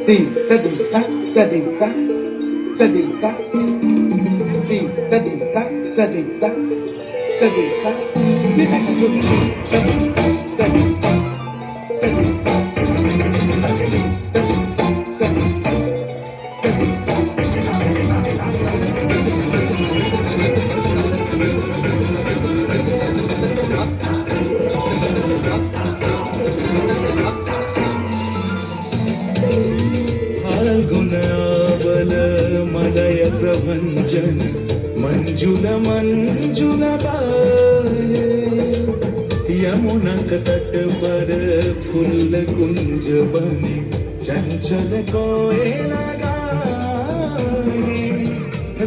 Dinta dinta da dinta da dinta dinta dinta da dinta da dinta dinta da dinta da dinta da dinta फाल्गुनावल मलय प्रभंजन मंजुल मंजुल बाये यमुना तट पर फूल कुंज बने चंचल कोयल गाए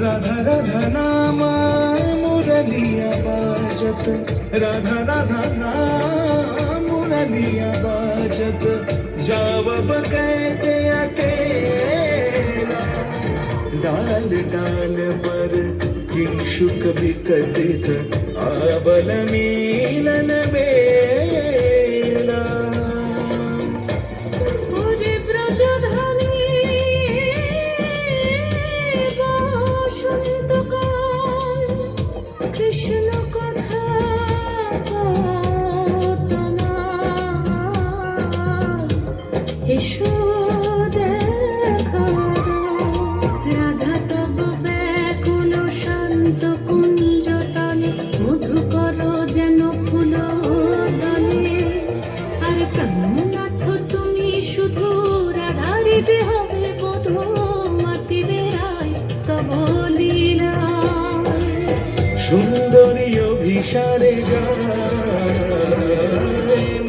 राधा राधा नाम मुरलिया बाजत राधा राधा नाम मुरलिया बाजत जावब कैसे अकेला डाल डाल पर किंशुक विकसित आबल मीलन बेला ওরে ব্রজধানী বসন্তকাল কৃষ্ণ কথা তোমার এসো দেখা দাও রাধা তব ব্যাকুল শান্ত কুঞ্জ তলে মধুকর যেন ফুল দলে আর প্রাণনাথ তুমি শুধু রাধারি যে হবে বোধ মাতি বেড়ায় তব লীলা সুন্দরী অভিসারে যায়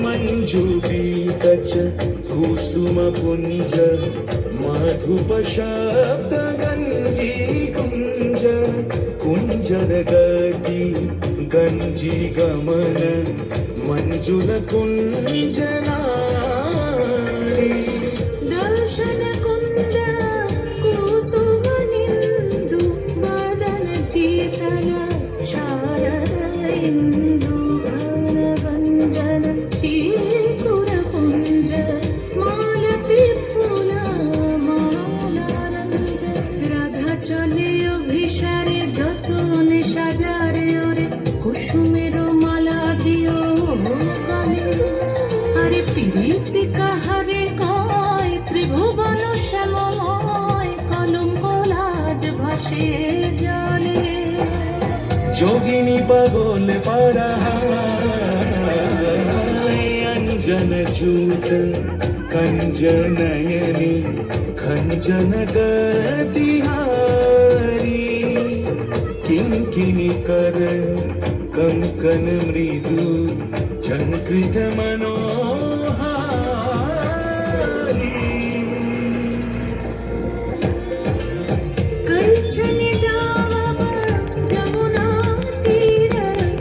মঞ্জু বিকচ কুসুম পুঞ্জ মাধুপ শব্দ গঞ্জি কুঞ্জ কুঞ্জর গতি গঞ্জি গমন মঞ্জুল কুঞ্জ নারী দর্শন কুন্দ কুসুম নিন্দু বদন চೇತನ ಶಾರದ ಇಂದು ಭರ ಭಂಜನ ಚೀಕುರ পুঞ্জ মালতী ফুল মালারঞ্জ রাধা চলে অভিসারে যতনে সাজারে ওরে কুসুমের মালা দিও গলে আরে প্রীতি কাহারে কয় ত্রিভুবন শ্যামময় কলঙ্ক লাজ ভাসে জলে যোগিনী পাগল পারা अंजन चूत कंजनयनी खंजन गतिहारी किंकिनी कर कंकन मृदु झंकृत मनो